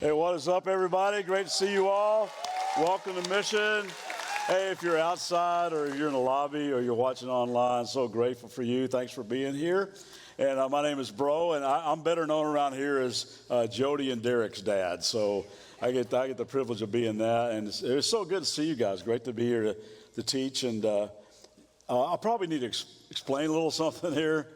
Hey, what is up, everybody? Great to see you all. Welcome to Mission. Hey, if you're outside or you're in the lobby or you're watching online, so grateful for you. Thanks for being here. And my name is Breaux, and I'm better known around here as Jody and Derek's dad. So I get the privilege of being that, and it's so good to see you guys. Great to be here to teach, and I'll probably need to explain a little something here.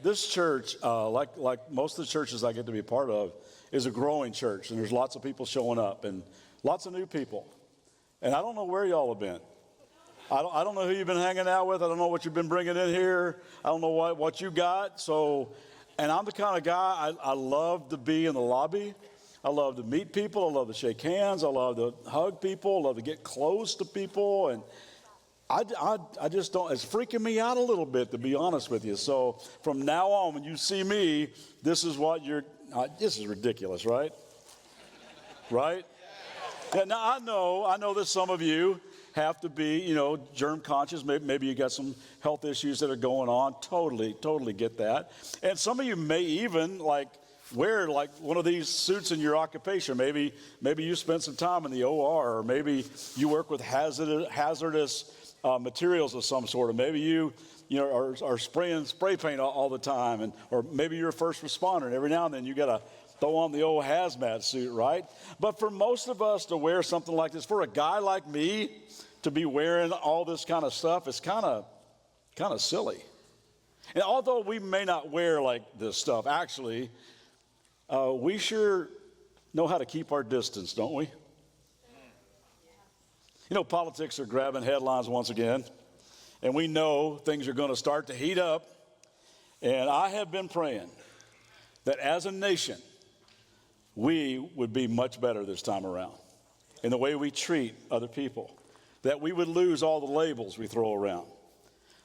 This church, like most of the churches I get to be a part of, is a growing church, and there's lots of people showing up and lots of new people. And I don't know where y'all have been. I don't know who you've been hanging out with. I don't know what you've been bringing in here. I don't know what you got. And I'm the kind of guy, I love to be in the lobby. I love to meet people. I love to shake hands. I love to hug people. I love to get close to people. And I just don't, it's freaking me out a little bit, to be honest with you. So from now on, when you see me, this is what this is ridiculous, right? Right? Yeah, now I know that some of you have to be, germ conscious. Maybe you got some health issues that are going on. Totally get that. And some of you may even wear one of these suits in your occupation. Maybe you spent some time in the OR, or maybe you work with hazardous materials of some sort, or maybe you are spraying spray paint all the time, or maybe you're a first responder, and every now and then you got to throw on the old hazmat suit, right? But for most of us to wear something like this, for a guy like me to be wearing all this kind of stuff, it's kind of silly. And although we may not wear like this stuff, actually, we sure know how to keep our distance, don't we? Politics are grabbing headlines once again, and we know things are going to start to heat up. And I have been praying that as a nation, we would be much better this time around in the way we treat other people, that we would lose all the labels we throw around,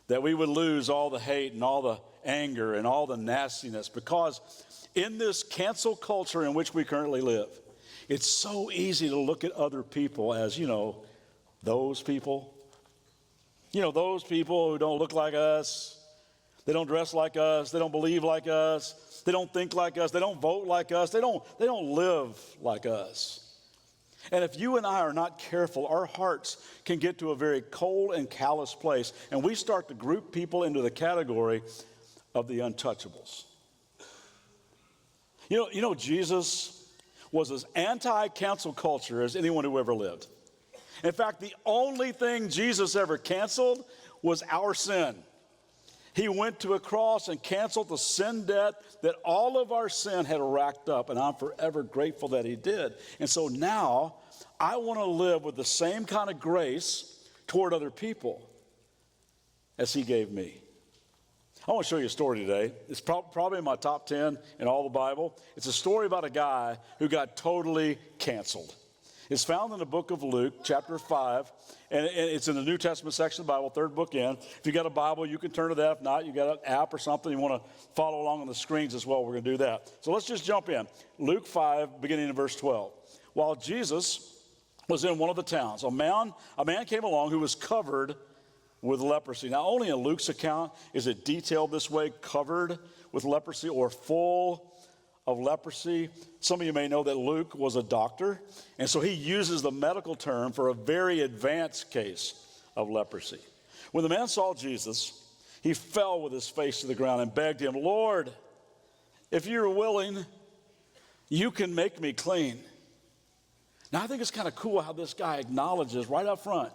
that we would lose all the hate and all the anger and all the nastiness, because in this cancel culture in which we currently live, it's so easy to look at other people as, those people. Those people who don't look like us, they don't dress like us, they don't believe like us, they don't think like us, they don't vote like us, they don't live like us. And if you and I are not careful, our hearts can get to a very cold and callous place, and we start to group people into the category of the untouchables. Jesus was as anti-cancel culture as anyone who ever lived. In fact, the only thing Jesus ever canceled was our sin. He went to a cross and canceled the sin debt that all of our sin had racked up, and I'm forever grateful that he did. And so now I want to live with the same kind of grace toward other people as he gave me. I want to show you a story today. It's probably in my top 10 in all the Bible. It's a story about a guy who got totally canceled. It's found in the book of Luke, chapter 5, and it's in the New Testament section of the Bible, third book in. If you got a Bible, you can turn to that. If not, you got an app or something, you want to follow along on the screens as well, we're going to do that. So let's just jump in. Luke 5, beginning in verse 12. While Jesus was in one of the towns, a man came along who was covered with leprosy. Now, only in Luke's account is it detailed this way, covered with leprosy or full of leprosy. Some of you may know that Luke was a doctor, and so he uses the medical term for a very advanced case of leprosy. When the man saw Jesus, he fell with his face to the ground and begged him, "Lord, if you're willing, you can make me clean." Now, I think it's kind of cool how this guy acknowledges right up front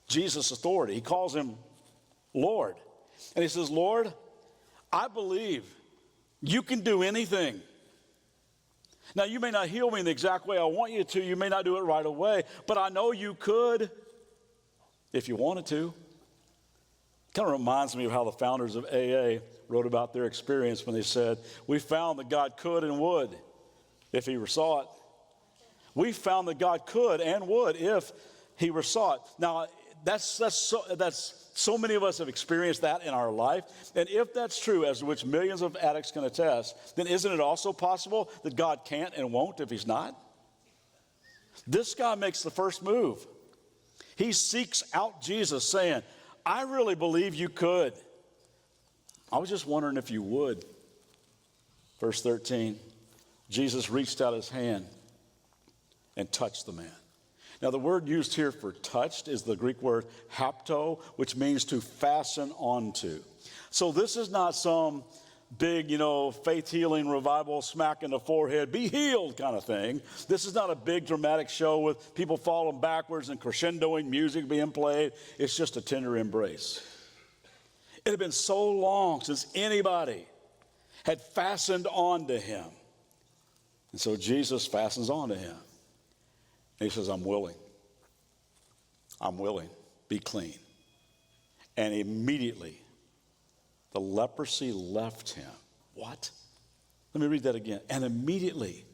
Jesus' authority. He calls him Lord, and he says, "Lord, I believe you can do anything. Now, you may not heal me in the exact way I want you to. You may not do it right away, but I know you could if you wanted to." Kind of reminds me of how the founders of AA wrote about their experience when they said, "We found that God could and would if he were sought." We found that God could and would if he were sought. Now, that's so many of us have experienced that in our life. And if that's true, as to which millions of addicts can attest, then isn't it also possible that God can't and won't if he's not? This guy makes the first move. He seeks out Jesus saying, "I really believe you could. I was just wondering if you would." Verse 13, Jesus reached out his hand and touched the man. Now, the word used here for touched is the Greek word hapto, which means to fasten onto. So this is not some big, faith healing revival, smack in the forehead, be healed kind of thing. This is not a big dramatic show with people falling backwards and crescendoing music being played. It's just a tender embrace. It had been so long since anybody had fastened onto him. And so Jesus fastens onto him. And he says, I'm willing. I'm willing. Be clean. And immediately, the leprosy left him. What? Let me read that again. And immediately,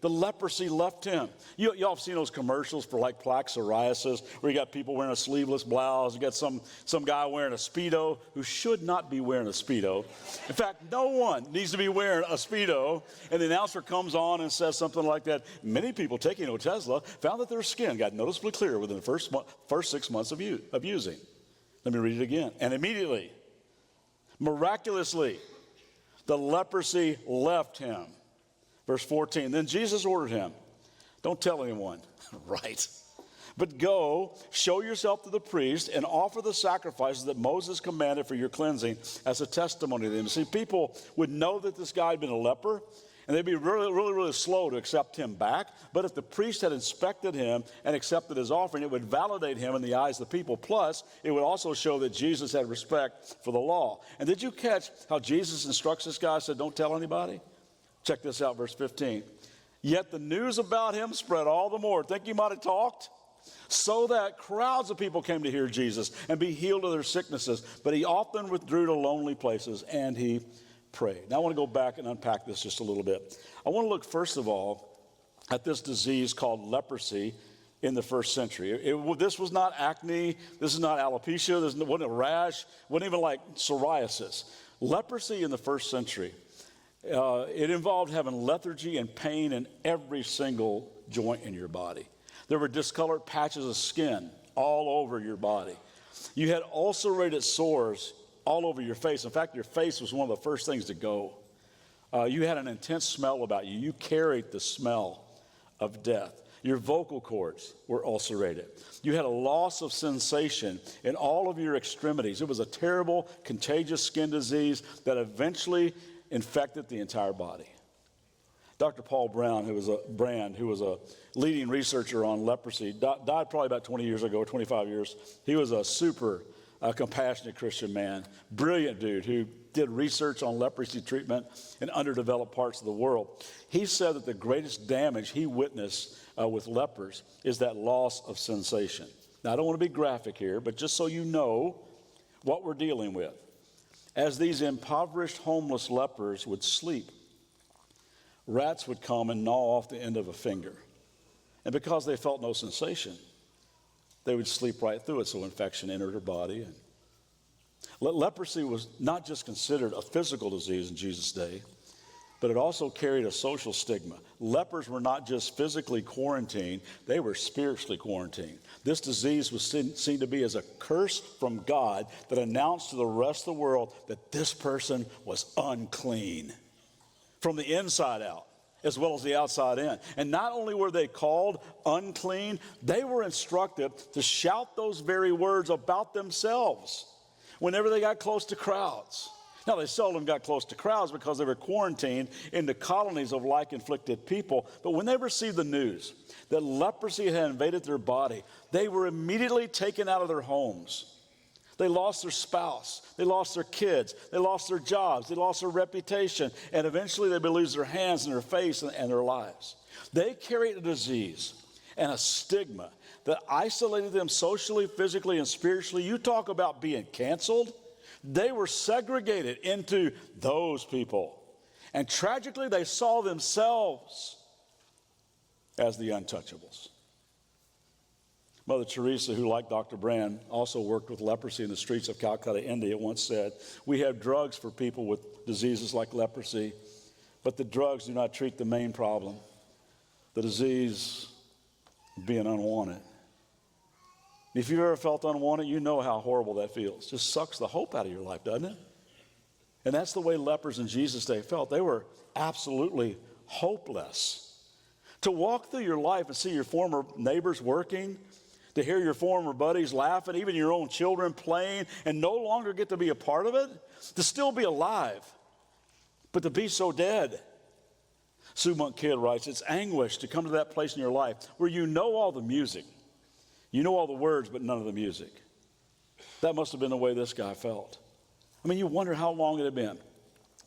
the leprosy left him. Y'all have seen those commercials for like plaque psoriasis, where you got people wearing a sleeveless blouse. You got some guy wearing a Speedo who should not be wearing a Speedo. In fact, no one needs to be wearing a Speedo. And the announcer comes on and says something like that. Many people taking Otezla found that their skin got noticeably clearer within the first 6 months of using. Let me read it again. And immediately, miraculously, the leprosy left him. Verse 14, then Jesus ordered him, don't tell anyone, right? But go, show yourself to the priest, and offer the sacrifices that Moses commanded for your cleansing as a testimony to them. See, people would know that this guy had been a leper, and they'd be really slow to accept him back. But if the priest had inspected him and accepted his offering, it would validate him in the eyes of the people. Plus, it would also show that Jesus had respect for the law. And did you catch how Jesus instructs this guy, said, don't tell anybody? Check this out, verse 15. Yet the news about him spread all the more. Think he might have talked? So that crowds of people came to hear Jesus and be healed of their sicknesses. But he often withdrew to lonely places and he prayed. Now I want to go back and unpack this just a little bit. I want to look first of all at this disease called leprosy in the first century. This was not acne. This is not alopecia. This wasn't a rash. It wasn't even like psoriasis. Leprosy in the first century. It involved having lethargy and pain in every single joint in your body. There were discolored patches of skin all over your body. You had ulcerated sores all over your face. In fact, your face was one of the first things to go. You had an intense smell about you. You carried the smell of death. Your vocal cords were ulcerated. You had a loss of sensation in all of your extremities. It was a terrible, contagious skin disease that eventually infected the entire body. Dr. Paul Brand, who was a leading researcher on leprosy, died probably about 20 years ago, 25 years. He was a super compassionate Christian man, brilliant dude who did research on leprosy treatment in underdeveloped parts of the world. He said that the greatest damage he witnessed with lepers is that loss of sensation. Now, I don't want to be graphic here, but just so you know what we're dealing with. As these impoverished homeless lepers would sleep, rats would come and gnaw off the end of a finger. And because they felt no sensation, they would sleep right through it, so infection entered their body. And leprosy was not just considered a physical disease in Jesus' day, but it also carried a social stigma. Lepers were not just physically quarantined, they were spiritually quarantined. This disease was seen to be as a curse from God that announced to the rest of the world that this person was unclean from the inside out as well as the outside in. And not only were they called unclean, they were instructed to shout those very words about themselves whenever they got close to crowds. Now, they seldom got close to crowds because they were quarantined into colonies of like-inflicted people. But when they received the news that leprosy had invaded their body, they were immediately taken out of their homes. They lost their spouse. They lost their kids. They lost their jobs. They lost their reputation. And eventually they would lose their hands and their face and their lives. They carried a disease and a stigma that isolated them socially, physically, and spiritually. You talk about being canceled. They were segregated into those people. And tragically, they saw themselves as the untouchables. Mother Teresa, who like Dr. Brand, also worked with leprosy in the streets of Calcutta, India, once said, "We have drugs for people with diseases like leprosy, but the drugs do not treat the main problem, the disease of being unwanted." If you've ever felt unwanted, you know how horrible that feels. It just sucks the hope out of your life, doesn't it? And that's the way lepers in Jesus' day felt. They were absolutely hopeless. To walk through your life and see your former neighbors working, to hear your former buddies laughing, even your own children playing, and no longer get to be a part of it, to still be alive, but to be so dead. Sue Monk Kidd writes, it's anguish to come to that place in your life where you know all the music. You know all the words, but none of the music. That must have been the way this guy felt. I mean, you wonder how long it had been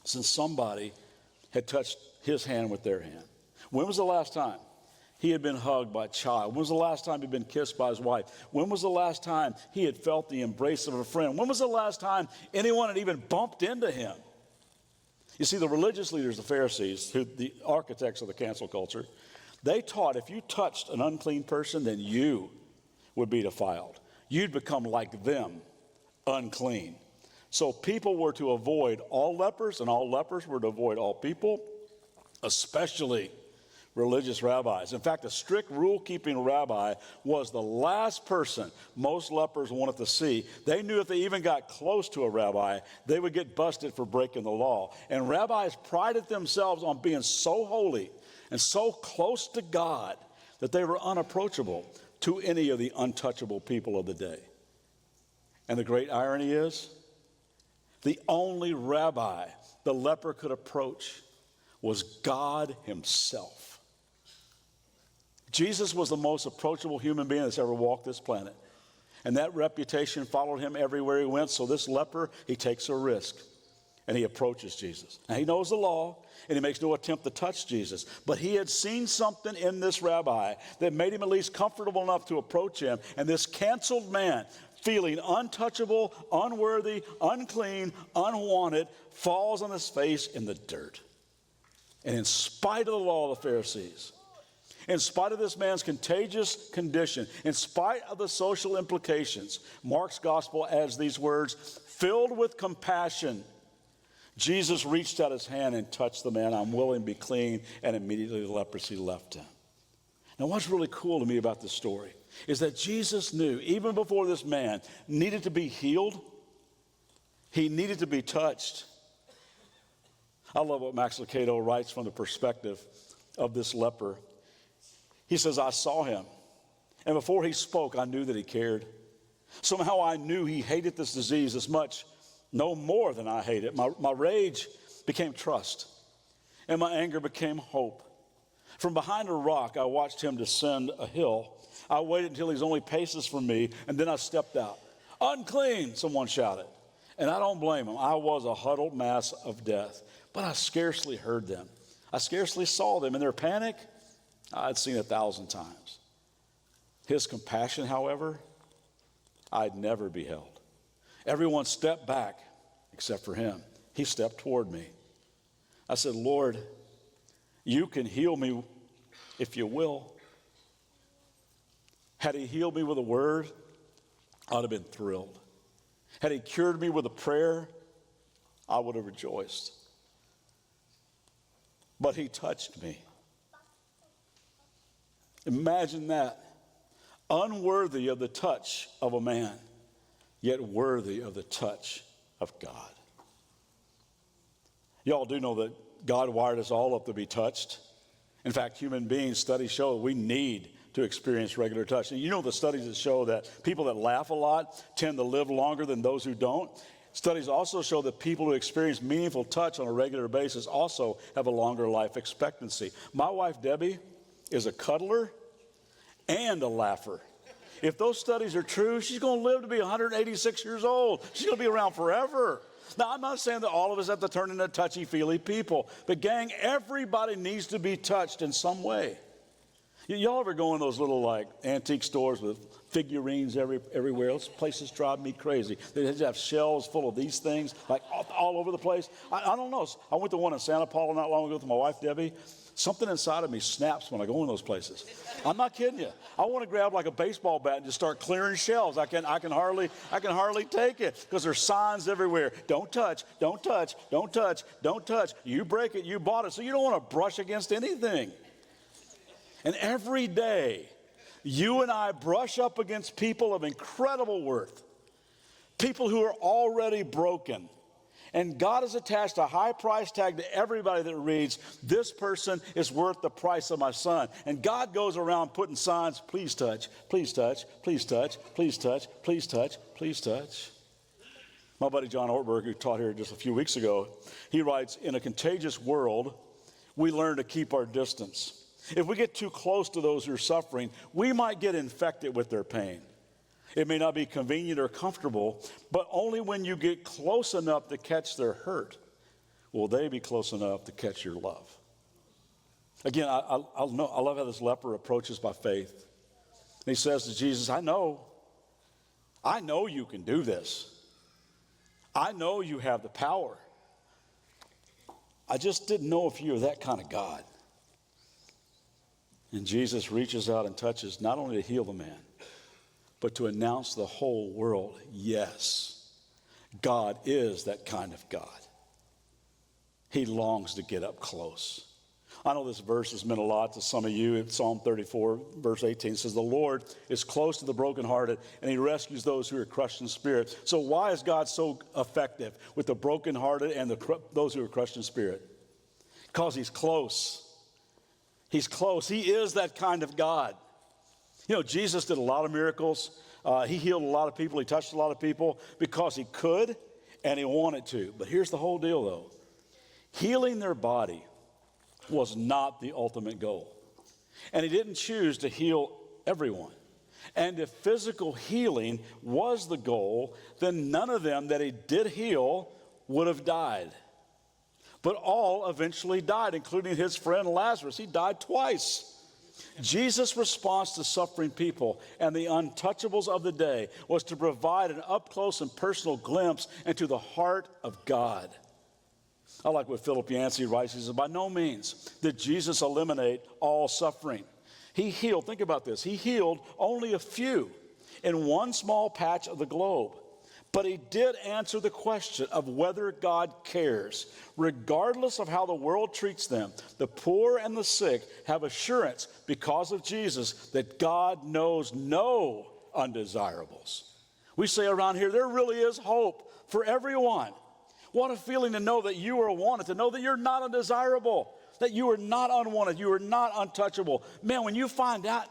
since somebody had touched his hand with their hand. When was the last time he had been hugged by a child? When was the last time he'd been kissed by his wife? When was the last time he had felt the embrace of a friend? When was the last time anyone had even bumped into him? You see, the religious leaders, the Pharisees, the architects of the cancel culture, they taught if you touched an unclean person, then you would be defiled. You'd become like them, unclean. So people were to avoid all lepers, and all lepers were to avoid all people, especially religious rabbis. In fact, a strict rule-keeping rabbi was the last person most lepers wanted to see. They knew if they even got close to a rabbi, they would get busted for breaking the law. And rabbis prided themselves on being so holy and so close to God that they were unapproachable to any of the untouchable people of the day. And the great irony is, the only rabbi the leper could approach was God himself. Jesus was the most approachable human being that's ever walked this planet. And that reputation followed him everywhere he went. So this leper, he takes a risk and he approaches Jesus. Now he knows the law and he makes no attempt to touch Jesus. But he had seen something in this rabbi that made him at least comfortable enough to approach him. And this canceled man, feeling untouchable, unworthy, unclean, unwanted, falls on his face in the dirt. And in spite of the law of the Pharisees, in spite of this man's contagious condition, in spite of the social implications, Mark's gospel adds these words, filled with compassion, Jesus reached out his hand and touched the man. I'm willing to be clean, and immediately the leprosy left him. Now, what's really cool to me about this story is that Jesus knew, even before this man needed to be healed, he needed to be touched. I love what Max Lucado writes from the perspective of this leper. He says, I saw him, and before he spoke, I knew that he cared. Somehow I knew he hated this disease as much, no more than I hate it. My rage became trust, and my anger became hope. From behind a rock, I watched him descend a hill. I waited until he was only paces from me, and then I stepped out. Unclean, someone shouted. And I don't blame him. I was a huddled mass of death, but I scarcely heard them. I scarcely saw them. In their panic, I'd seen 1,000 times. His compassion, however, I'd never beheld. Everyone stepped back except for him. He stepped toward me. I said, Lord, you can heal me if you will. Had he healed me with a word, I'd have been thrilled. Had he cured me with a prayer, I would have rejoiced. But he touched me. Imagine that. Unworthy of the touch of a man, yet worthy of the touch of God. Y'all do know that God wired us all up to be touched. In fact, human beings, studies show that we need to experience regular touch. And you know the studies that show that people that laugh a lot tend to live longer than those who don't. Studies also show that people who experience meaningful touch on a regular basis also have a longer life expectancy. My wife, Debbie, is a cuddler and a laugher. If those studies are true, she's going to live to be 186 years old. She's going to be around forever. Now, I'm not saying that all of us have to turn into touchy-feely people, but gang, everybody needs to be touched in some way. Y'all ever go in those little like antique stores with figurines everywhere? Those places drive me crazy. They just have shelves full of these things like all over the place. I don't know. I went to one in Santa Paula not long ago with my wife, Debbie. Something inside of me snaps when I go in those places. I'm not kidding you. I want to grab like a baseball bat and just start clearing shelves. I can hardly take it because there's signs everywhere. Don't touch, don't touch, don't touch, don't touch. You break it, you bought it. So you don't want to brush against anything. And every day, you and I brush up against people of incredible worth, people who are already broken, And God has attached a high price tag to everybody that reads, this person is worth the price of my son. And God goes around putting signs, please touch, please touch, please touch, please touch, please touch, please touch. My buddy John Ortberg, who taught here just a few weeks ago, he writes, in a contagious world, we learn to keep our distance. If we get too close to those who are suffering, we might get infected with their pain. It may not be convenient or comfortable, but only when you get close enough to catch their hurt will they be close enough to catch your love. Again, I love how this leper approaches by faith. And he says to Jesus, I know you can do this. I know you have the power. I just didn't know if you were that kind of God. And Jesus reaches out and touches not only to heal the man, but to announce to the whole world, yes, God is that kind of God. He longs to get up close. I know this verse has meant a lot to some of you. In Psalm 34, verse 18 says, the Lord is close to the brokenhearted, and he rescues those who are crushed in spirit. So why is God so effective with the brokenhearted and those who are crushed in spirit? Because he's close. He's close. He is that kind of God. You know, Jesus did a lot of miracles. He healed a lot of people. He touched a lot of people because he could and he wanted to. But here's the whole deal, though. Healing their body was not the ultimate goal. And he didn't choose to heal everyone. And if physical healing was the goal, then none of them that he did heal would have died. But all eventually died, including his friend Lazarus. He died twice. Jesus' response to suffering people and the untouchables of the day was to provide an up-close and personal glimpse into the heart of God. I like what Philip Yancey writes. He says, by no means did Jesus eliminate all suffering. He healed, think about this, he healed only a few in one small patch of the globe. But he did answer the question of whether God cares. Regardless of how the world treats them, the poor and the sick have assurance because of Jesus that God knows no undesirables. We say around here, there really is hope for everyone. What a feeling to know that you are wanted, to know that you're not undesirable, that you are not unwanted, you are not untouchable. Man, when you find out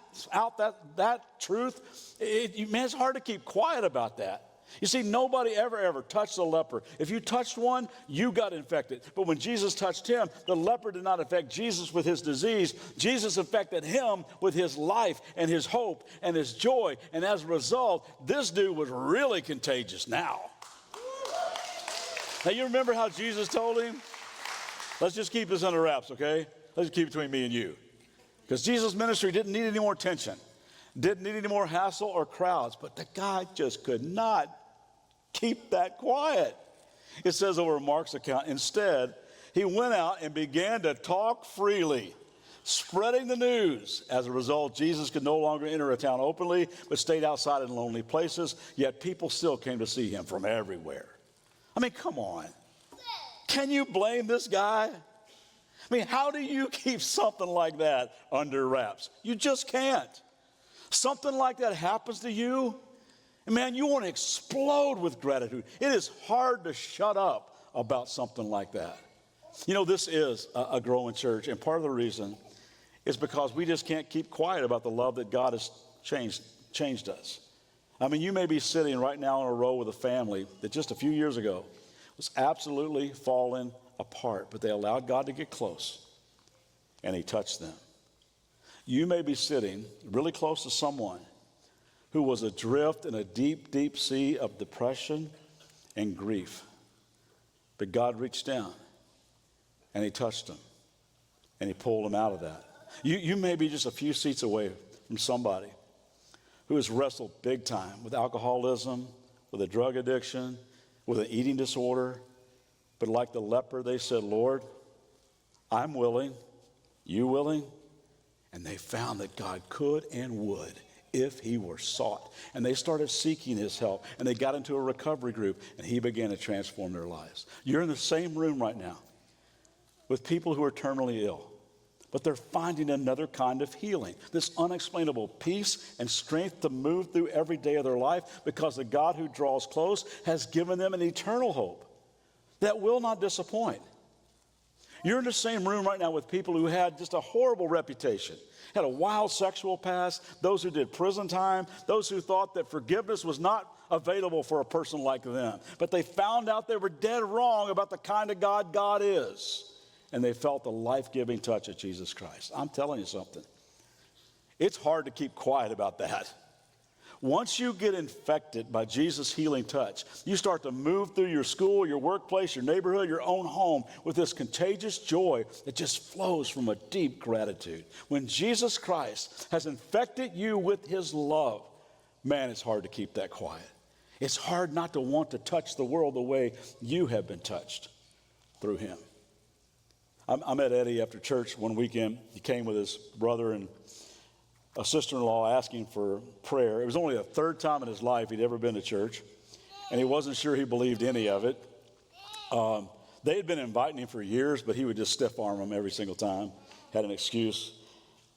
that truth, man, it's hard to keep quiet about that. You see, nobody ever touched a leper. If you touched one, you got infected. But when Jesus touched him, the leper did not affect Jesus with his disease. Jesus affected him with his life and his hope and his joy. And as a result, this dude was really contagious now. Now, you remember how Jesus told him? Let's just keep this under wraps, okay? Let's keep it between me and you. Because Jesus' ministry didn't need any more attention. Didn't need any more hassle or crowds. But the guy just could not keep that quiet. It says over Mark's account, instead, he went out and began to talk freely, spreading the news. As a result, Jesus could no longer enter a town openly, but stayed outside in lonely places. Yet people still came to see him from everywhere. I mean, come on. Can you blame this guy? I mean, how do you keep something like that under wraps? You just can't. Something like that happens to you, and man, you want to explode with gratitude. It is hard to shut up about something like that. You know, this is a growing church, and part of the reason is because we just can't keep quiet about the love that God has changed us. I mean, you may be sitting right now in a row with a family that just a few years ago was absolutely falling apart, but they allowed God to get close, and he touched them. You may be sitting really close to someone who was adrift in a deep, deep sea of depression and grief. But God reached down and he touched them and he pulled them out of that. You may be just a few seats away from somebody who has wrestled big time with alcoholism, with a drug addiction, with an eating disorder. But like the leper, they said, Lord, I'm willing. You willing? And they found that God could and would if he were sought. And they started seeking his help. And they got into a recovery group. And he began to transform their lives. You're in the same room right now with people who are terminally ill. But they're finding another kind of healing. This unexplainable peace and strength to move through every day of their life because the God who draws close has given them an eternal hope. that will not disappoint. You're in the same room right now with people who had just a horrible reputation, had a wild sexual past, those who did prison time, those who thought that forgiveness was not available for a person like them. But they found out they were dead wrong about the kind of God God is. And they felt the life-giving touch of Jesus Christ. I'm telling you something. It's hard to keep quiet about that. Once you get infected by Jesus' healing touch, you start to move through your school, your workplace, your neighborhood, your own home with this contagious joy that just flows from a deep gratitude. When Jesus Christ has infected you with his love, man, it's hard to keep that quiet. It's hard not to want to touch the world the way you have been touched through him. I met Eddie after church one weekend. He came with his brother and a sister-in-law asking for prayer. It was only the third time in his life he'd ever been to church, and he wasn't sure he believed any of it. They had been inviting him for years, but he would just stiff-arm them every single time, had an excuse.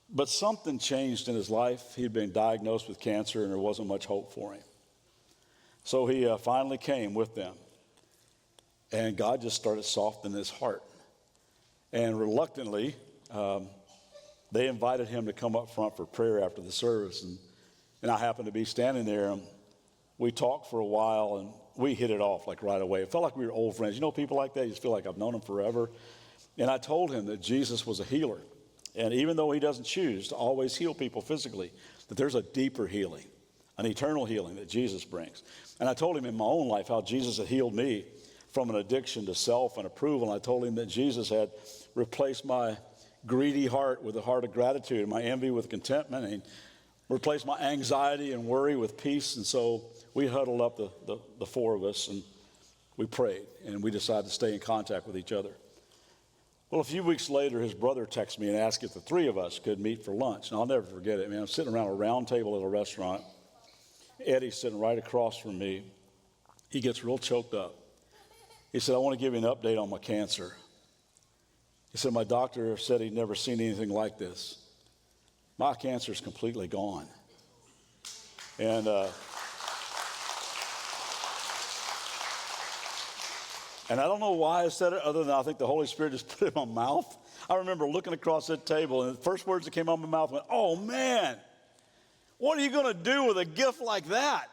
But something changed in his life. He'd been diagnosed with cancer, and there wasn't much hope for him. So he finally came with them, and God just started softening his heart. And reluctantly, they invited him to come up front for prayer after the service. And I happened to be standing there, and we talked for a while, and we hit it off like right away. It felt like we were old friends. You know people like that? You just feel like I've known them forever. And I told him that Jesus was a healer. And even though he doesn't choose to always heal people physically, that there's a deeper healing, an eternal healing that Jesus brings. And I told him in my own life how Jesus had healed me from an addiction to self and approval. And I told him that Jesus had replaced my greedy heart with a heart of gratitude, and my envy with contentment, and replaced my anxiety and worry with peace. And so we huddled up, the four of us, and we prayed, and we decided to stay in contact with each other. Well, a few weeks later, his brother texted me and asked if the three of us could meet for lunch. And I'll never forget it, man. I'm sitting around a round table at a restaurant. Eddie's sitting right across from me. He gets real choked up. He said, I want to give you an update on my cancer. He said, my doctor said he'd never seen anything like this. My cancer is completely gone. And I don't know why I said it, other than I think the Holy Spirit just put it in my mouth. I remember looking across that table, and the first words that came out of my mouth went, oh, man, what are you going to do with a gift like that?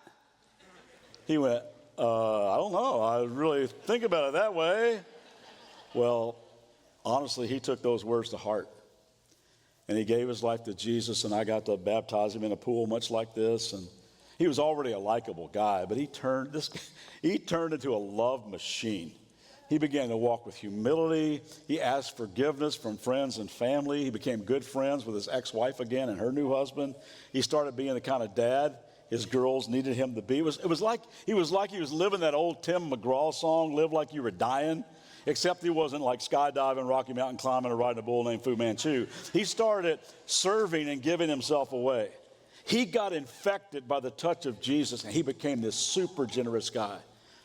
He went, I don't know. I really think about it that way. Well, honestly, he took those words to heart. And he gave his life to Jesus, and I got to baptize him in a pool much like this. And he was already a likable guy, but he turned into a love machine. He began to walk with humility. He asked forgiveness from friends and family. He became good friends with his ex-wife again and her new husband. He started being the kind of dad his girls needed him to be. It was like he was living that old Tim McGraw song, Live Like You Were Dying, except he wasn't like skydiving, Rocky Mountain climbing, or riding a bull named Fu Manchu. He started serving and giving himself away. He got infected by the touch of Jesus, and he became this super generous guy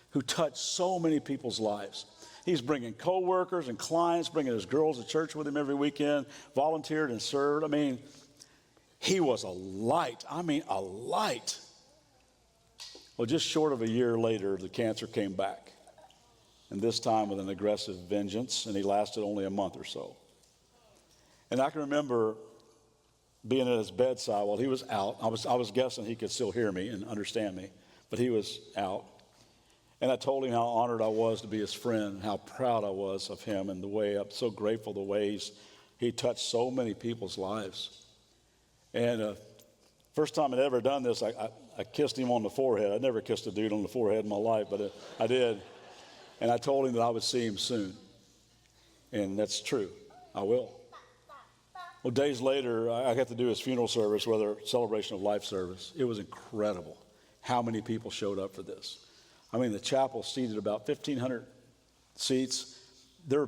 who touched so many people's lives. He's bringing coworkers and clients, bringing his girls to church with him every weekend, volunteered and served. I mean, he was a light. A light. Well, just short of a year later, the cancer came back, and this time with an aggressive vengeance, and he lasted only a month or so. And I can remember being at his bedside while he was out. I was guessing he could still hear me and understand me, but he was out. And I told him how honored I was to be his friend, how proud I was of him, and the way I'm so grateful the ways he touched so many people's lives. And first time I'd ever done this, I kissed him on the forehead. I'd never kissed a dude on the forehead in my life, but I did. And I told him that I would see him soon. And that's true. I will. Well, days later, I got to do his funeral service, rather celebration of life service. It was incredible how many people showed up for this. I mean, the chapel seated about 1,500 seats. There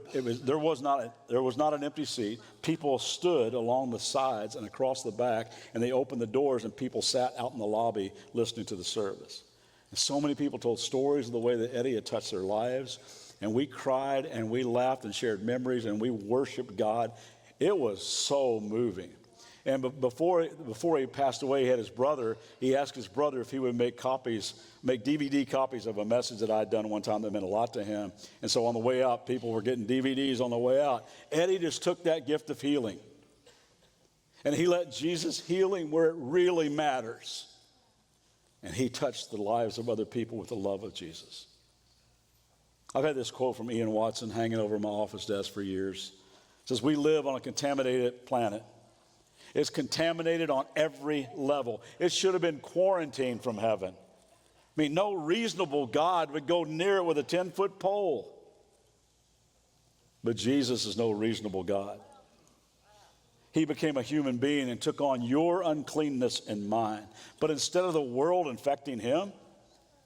was not an empty seat. People stood along the sides and across the back, and they opened the doors, and people sat out in the lobby listening to the service. And so many people told stories of the way that Eddie had touched their lives, and we cried, and we laughed and shared memories, and we worshiped God. It was so moving. And before he passed away, he had his brother. He asked his brother if he would make DVD copies of a message that I had done one time that meant a lot to him. And so on the way out, people were getting DVDs on the way out. Eddie just took that gift of healing. And he let Jesus healing where it really matters. And he touched the lives of other people with the love of Jesus. I've had this quote from Ian Watson hanging over my office desk for years. It says, "We live on a contaminated planet. It's contaminated on every level. It should have been quarantined from heaven. I mean, no reasonable God would go near it with a 10-foot pole. But Jesus is no reasonable God. He became a human being and took on your uncleanness and mine. But instead of the world infecting him,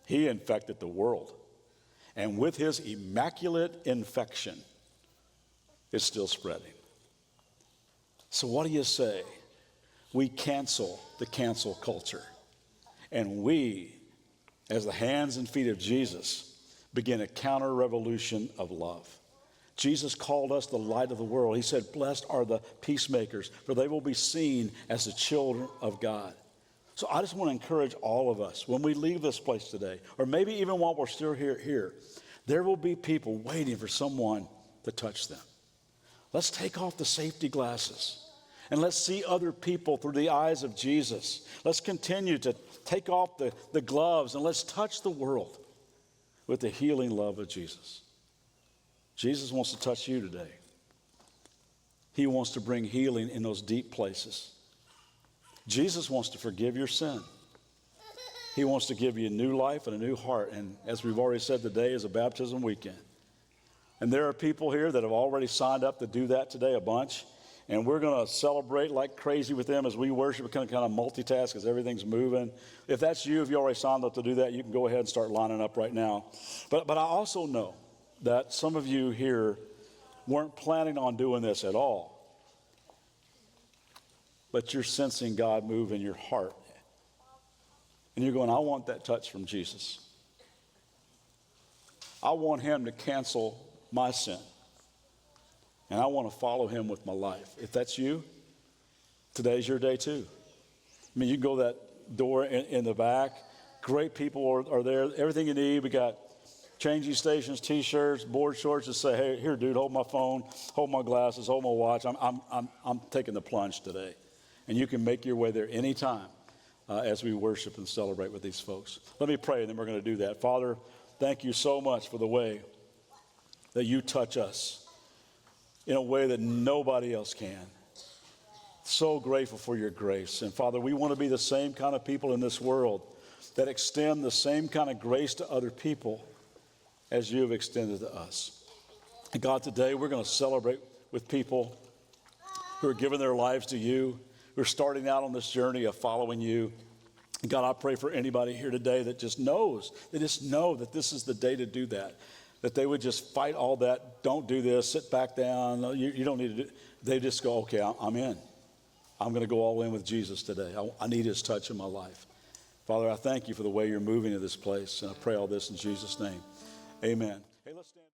he infected the world. And with his immaculate infection, it's still spreading. So what do you say? We cancel the cancel culture. And we, as the hands and feet of Jesus, begin a counter-revolution of love. Jesus called us the light of the world. He said, "Blessed are the peacemakers, for they will be seen as the children of God." So I just want to encourage all of us, when we leave this place today, or maybe even while we're still here, there will be people waiting for someone to touch them. Let's take off the safety glasses. And let's see other people through the eyes of Jesus. Let's continue to take off the gloves and let's touch the world with the healing love of Jesus. Jesus wants to touch you today. He wants to bring healing in those deep places. Jesus wants to forgive your sin. He wants to give you a new life and a new heart. And as we've already said, today is a baptism weekend. And there are people here that have already signed up to do that today, a bunch. And we're going to celebrate like crazy with them as we worship. We kind of multitask as everything's moving. If that's you, if you already signed up to do that, you can go ahead and start lining up right now. But I also know that some of you here weren't planning on doing this at all. But you're sensing God move in your heart. And you're going, I want that touch from Jesus. I want him to cancel my sin. And I want to follow him with my life. If that's you, today's your day too. I mean, you can go that door in the back. Great people are there. Everything you need. We got changing stations, T-shirts, board shorts. Just say, hey, here, dude, hold my phone, hold my glasses, hold my watch. I'm taking the plunge today. And you can make your way there anytime as we worship and celebrate with these folks. Let me pray, and then we're going to do that. Father, thank you so much for the way that you touch us in a way that nobody else can. So grateful for your grace. And Father, we want to be the same kind of people in this world that extend the same kind of grace to other people as you have extended to us. And God, today we're going to celebrate with people who are giving their lives to you, who are starting out on this journey of following you. And God, I pray for anybody here today that just knows, they just know that this is the day to do that. That they would just fight all that, don't do this, sit back down, you don't need to do. They just go, okay, I'm in. I'm going to go all in with Jesus today. I need his touch in my life. Father, I thank you for the way you're moving to this place, and I pray all this in Jesus' name. Amen. Hey, let's stand.